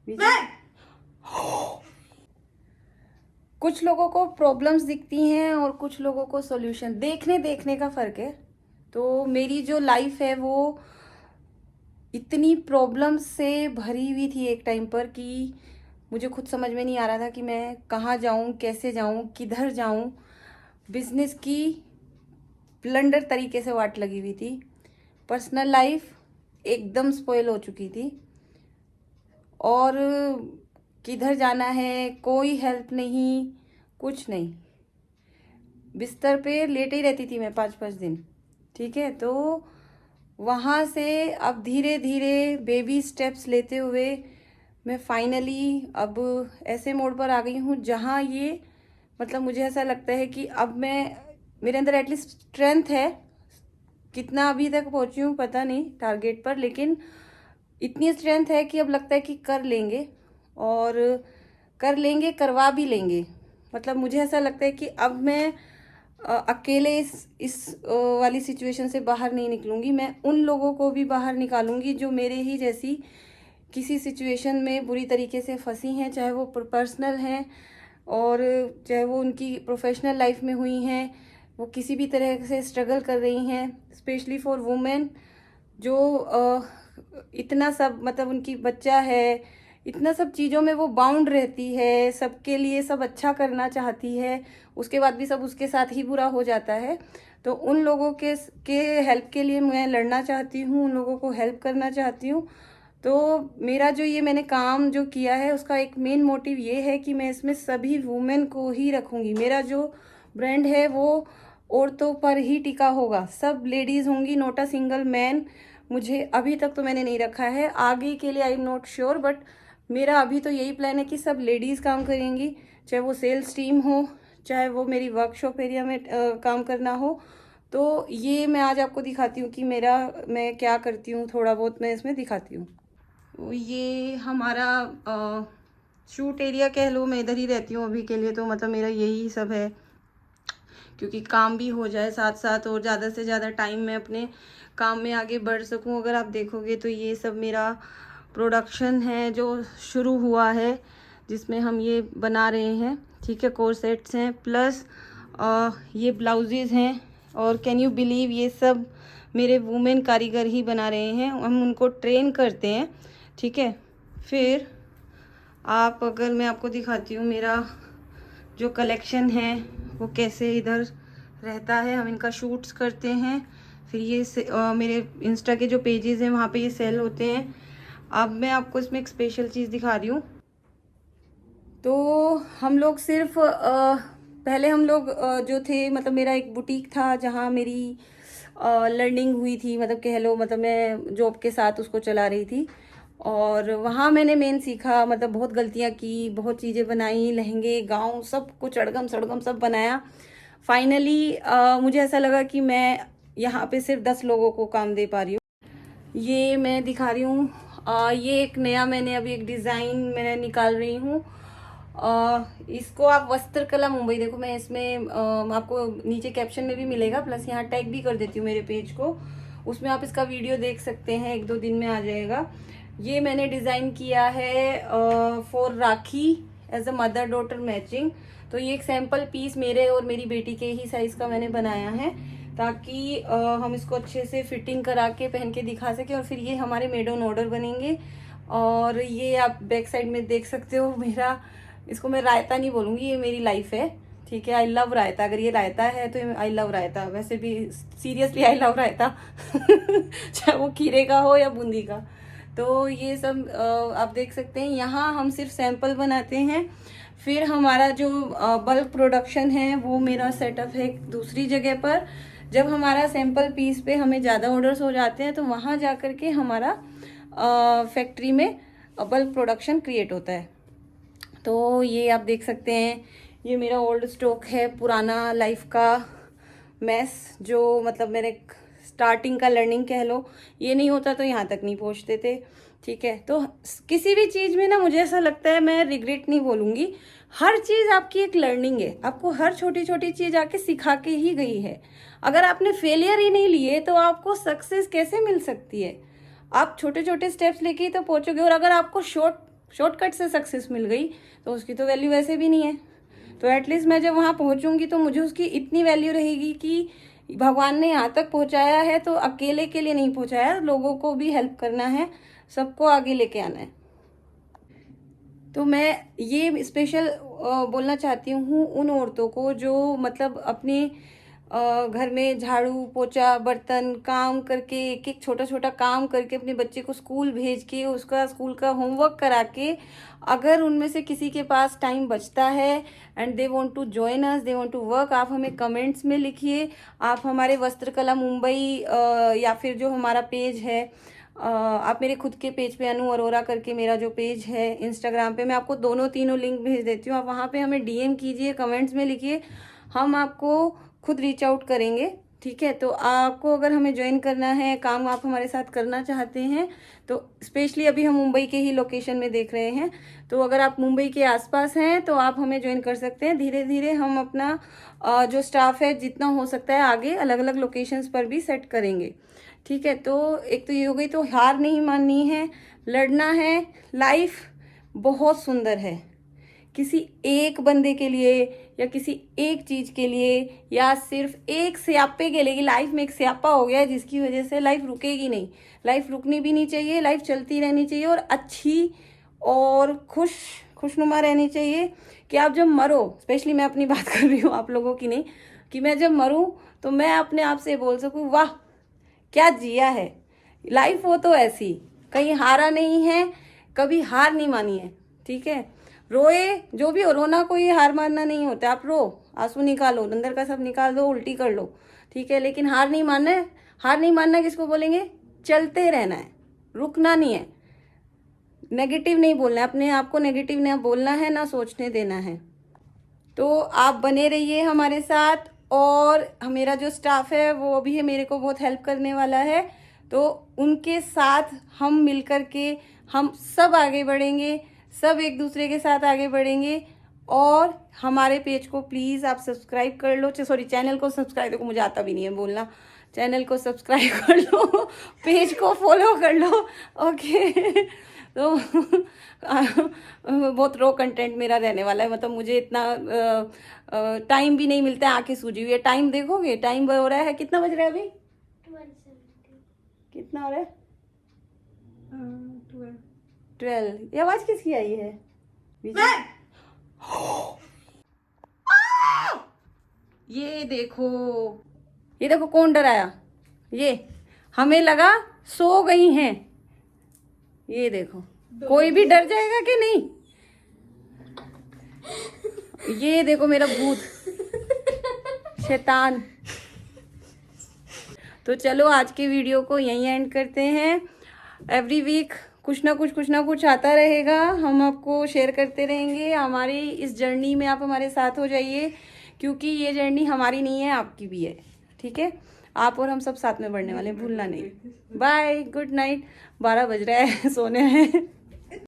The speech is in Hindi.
विजय, कुछ लोगों को प्रॉब्लम्स दिखती हैं और कुछ लोगों को सॉल्यूशन। देखने का फर्क है। तो मेरी जो लाइफ है वो इतनी प्रॉब्लम्स से भरी हुई थी एक टाइम पर कि मुझे खुद समझ में नहीं आ रहा था कि मैं कहाँ जाऊँ, कैसे जाऊँ, किधर जाऊँ। बिजनेस की ब्लंडर तरीके से वाट लगी हुई थी। पर्सनल लाइफ एकदम स्पॉइल हो चुकी थी और किधर जाना है, कोई हेल्प नहीं, कुछ नहीं। बिस्तर पे लेटे ही रहती थी मैं 5-5 दिन। ठीक है, तो वहाँ से अब धीरे धीरे बेबी स्टेप्स लेते हुए मैं फाइनली अब ऐसे मोड़ पर आ गई हूँ जहाँ ये मतलब मुझे ऐसा लगता है कि अब मैं, मेरे अंदर एटलीस्ट स्ट्रेंथ है। कितना अभी तक पहुँची हूँ पता नहीं टारगेट पर, लेकिन इतनी स्ट्रेंथ है कि अब लगता है कि कर लेंगे और कर लेंगे, करवा भी लेंगे। मतलब मुझे ऐसा लगता है कि अब मैं अकेले इस वाली सिचुएशन से बाहर नहीं निकलूंगी। मैं उन लोगों को भी बाहर निकालूंगी जो मेरे ही जैसी किसी सिचुएशन में बुरी तरीके से फंसी हैं, चाहे वो पर्सनल हैं और चाहे वो उनकी प्रोफेशनल लाइफ में हुई हैं। वो किसी भी तरह से स्ट्रगल कर रही हैं, स्पेशली फॉर वुमेन जो इतना सब मतलब उनकी बच्चा है, इतना सब चीज़ों में वो बाउंड रहती है, सबके लिए सब अच्छा करना चाहती है, उसके बाद भी सब उसके साथ ही बुरा हो जाता है। तो उन लोगों के हेल्प के लिए मैं लड़ना चाहती हूँ, उन लोगों को हेल्प करना चाहती हूँ। तो मेरा जो ये मैंने काम जो किया है उसका एक मेन मोटिव ये है कि मैं इसमें सभी वुमेन को ही रखूँगी। मेरा जो ब्रांड है वो औरतों पर ही टिका होगा, सब लेडीज़ होंगी, नॉट अ सिंगल मैन। मुझे अभी तक तो मैंने नहीं रखा है, आगे के लिए I am not sure, but मेरा अभी तो यही प्लान है कि सब लेडीज़ काम करेंगी, चाहे वो सेल्स टीम हो, चाहे वो मेरी वर्कशॉप एरिया में काम करना हो। तो ये मैं आज आपको दिखाती हूँ कि मैं क्या करती हूँ, थोड़ा बहुत मैं इसमें दिखाती हूँ। ये हमारा शूट एरिया कह लो, मैं इधर ही रहती हूँ अभी के लिए। तो मतलब मेरा यही सब है क्योंकि काम भी हो जाए साथ साथ और ज़्यादा से ज़्यादा टाइम मैं अपने काम में आगे बढ़ सकूँ। अगर आप देखोगे तो ये सब मेरा प्रोडक्शन है जो शुरू हुआ है, जिसमें हम ये बना रहे हैं। ठीक है, कोर्सेट्स हैं प्लस ये ब्लाउजेज़ हैं और कैन यू बिलीव ये सब मेरे वुमेन कारीगर ही बना रहे हैं। हम उनको ट्रेन करते हैं। ठीक है, फिर आप अगर मैं आपको दिखाती हूँ मेरा जो कलेक्शन है वो कैसे इधर रहता है। हम इनका शूट्स करते हैं, फिर ये मेरे इंस्टा के जो पेजेस हैं वहाँ पे ये सेल होते हैं। अब मैं आपको इसमें एक स्पेशल चीज़ दिखा रही हूँ। तो हम लोग सिर्फ पहले हम लोग जो थे, मतलब मेरा एक बुटीक था जहाँ मेरी लर्निंग हुई थी, मतलब कह लो, मतलब मैं जॉब के साथ उसको चला रही थी और वहाँ मैंने मेन सीखा। मतलब बहुत गलतियाँ की, बहुत चीज़ें बनाई, लहंगे गाउन सब कुछ अड़गम सड़गम सब बनाया। फाइनली मुझे ऐसा लगा कि मैं यहाँ पे सिर्फ 10 लोगों को काम दे पा रही हूँ। ये मैं दिखा रही हूँ, ये एक नया मैंने अभी एक डिज़ाइन मैंने निकाल रही हूँ। इसको आप वस्त्रकला मुंबई, देखो मैं इसमें आपको नीचे कैप्शन में भी मिलेगा, प्लस यहाँ टैग भी कर देती हूँ मेरे पेज को, उसमें आप इसका वीडियो देख सकते हैं, 1-2 दिन में आ जाएगा। ये मैंने डिज़ाइन किया है for Rakhi as a mother daughter matching. तो ये एक सैम्पल पीस मेरे और मेरी बेटी के ही साइज़ का मैंने बनाया है ताकि हम इसको अच्छे से फिटिंग करा के पहन के दिखा सकें और फिर ये हमारे मेड ऑन ऑर्डर बनेंगे। और ये आप बैक साइड में देख सकते हो मेरा, इसको मैं रायता नहीं बोलूँगी, ये मेरी लाइफ है। ठीक है, आई लव रायता। अगर ये रायता है तो आई लव रायता। वैसे भी सीरियसली आई लव रायता चाहे वो खीरे का हो या बूंदी का। तो ये सब आप देख सकते हैं। यहाँ हम सिर्फ सैंपल बनाते हैं, फिर हमारा जो बल्क प्रोडक्शन है वो मेरा सेटअप है दूसरी जगह पर। जब हमारा सैंपल पीस पे हमें ज़्यादा ऑर्डर्स हो जाते हैं तो वहाँ जा कर के हमारा फैक्ट्री में बल्क प्रोडक्शन क्रिएट होता है। तो ये आप देख सकते हैं, ये मेरा ओल्ड स्टॉक है, पुराना लाइफ का मैस, जो मतलब मेरे स्टार्टिंग का लर्निंग कह लो। ये नहीं होता तो यहाँ तक नहीं पहुँचते थे। ठीक है, तो किसी भी चीज़ में ना मुझे ऐसा लगता है, मैं रिग्रेट नहीं बोलूँगी, हर चीज़ आपकी एक लर्निंग है। आपको हर छोटी छोटी चीज़ आके सिखा के ही गई है। अगर आपने फेलियर ही नहीं लिए तो आपको सक्सेस कैसे मिल सकती है? आप छोटे छोटे स्टेप्स लेके ही तो पहुँचोगे। और अगर आपको शॉर्ट शॉर्टकट से सक्सेस मिल गई तो उसकी तो वैल्यू वैसे भी नहीं है। तो एटलीस्ट मैं जब वहाँ पहुँचूंगी तो मुझे उसकी इतनी वैल्यू रहेगी कि भगवान ने यहाँ तक पहुँचाया है तो अकेले के लिए नहीं पहुँचाया, लोगों को भी हेल्प करना है, सबको आगे लेके आना है। तो मैं ये स्पेशल बोलना चाहती हूँ उन औरतों को जो मतलब अपने घर में झाड़ू पोछा बर्तन काम करके एक एक छोटा छोटा काम करके अपने बच्चे को स्कूल भेज के उसका स्कूल का होमवर्क करा के, अगर उनमें से किसी के पास टाइम बचता है and they want to join us, they want to work, आप हमें कमेंट्स में लिखिए। आप हमारे वस्त्रकला मुंबई या फिर जो हमारा पेज है, आप मेरे खुद के पेज पे अनु अरोरा करके मेरा जो पेज है इंस्टाग्राम पे, मैं आपको दोनों तीनों लिंक भेज देती हूँ। आप वहाँ पे हमें डीएम कीजिए, कमेंट्स में लिखिए, हम आपको खुद रीच आउट करेंगे। ठीक है, तो आपको अगर हमें ज्वाइन करना है, काम आप हमारे साथ करना चाहते हैं तो स्पेशली अभी हम मुंबई के ही लोकेशन में देख रहे हैं, तो अगर आप मुंबई के आसपास हैं तो आप हमें ज्वाइन कर सकते हैं। धीरे धीरे हम अपना जो स्टाफ है जितना हो सकता है आगे अलग अलग लोकेशंस पर भी सेट करेंगे। ठीक है, तो एक तो ये हो गई, तो हार नहीं माननी है, लड़ना है। लाइफ बहुत सुंदर है, किसी एक बंदे के लिए या किसी एक चीज के लिए या सिर्फ एक स्यापे के लिए, कि लाइफ में एक स्यापा हो गया है जिसकी वजह से लाइफ रुकेगी नहीं। लाइफ रुकनी भी नहीं चाहिए, लाइफ चलती रहनी चाहिए और अच्छी और खुशनुमा रहनी चाहिए। कि आप जब मरो, स्पेशली मैं अपनी बात कर रही हूँ, आप लोगों की नहीं, कि मैं जब मरूं तो मैं अपने आप से बोल सकूं वाह क्या जिया है। लाइफ हो तो ऐसी, कहीं हारा नहीं है, कभी हार नहीं मानी है। ठीक है, रोए जो भी हो, रोना कोई हार मानना नहीं होता। आप रो, आंसू निकालो, अंदर का सब निकाल दो, उल्टी कर लो, ठीक है, लेकिन हार नहीं मानना है। हार नहीं मानना किसको बोलेंगे? चलते रहना है, रुकना नहीं है, नेगेटिव नहीं बोलना है, अपने आप को नेगेटिव ना बोलना है, ना सोचने देना है। तो आप बने रहिए हमारे साथ, और मेरा जो स्टाफ है वो भी है, मेरे को बहुत हेल्प करने वाला है, तो उनके साथ हम मिलकर के हम सब आगे बढ़ेंगे, सब एक दूसरे के साथ आगे बढ़ेंगे। और हमारे पेज को प्लीज़ आप सब्सक्राइब कर लो, सॉरी चैनल को सब्सक्राइब, देखो मुझे आता भी नहीं है बोलना, चैनल को सब्सक्राइब कर लो, पेज को फॉलो कर लो। ओके तो बहुत रो कंटेंट मेरा रहने वाला है, मतलब मुझे इतना टाइम भी नहीं मिलता है, आंखें सूजी हुई है। टाइम देखोगे, टाइम हो रहा है, कितना बज रहा है अभी? 12:17। कितना हो रहा है? 12। ये आवाज किसकी आई है? ये देखो कौन डराया, ये हमें लगा सो गई हैं। ये देखो, कोई भी डर जाएगा कि नहीं? ये देखो मेरा भूत शैतान। तो चलो आज के वीडियो को यहीं एंड करते हैं। एवरी वीक कुछ ना कुछ आता रहेगा, हम आपको शेयर करते रहेंगे। हमारी इस जर्नी में आप हमारे साथ हो जाइए, क्योंकि ये जर्नी हमारी नहीं है, आपकी भी है। ठीक है, आप और हम सब साथ में बढ़ने वाले हैं, भूलना नहीं। Bye, good night. 12 बज रहा है, सोने हैं।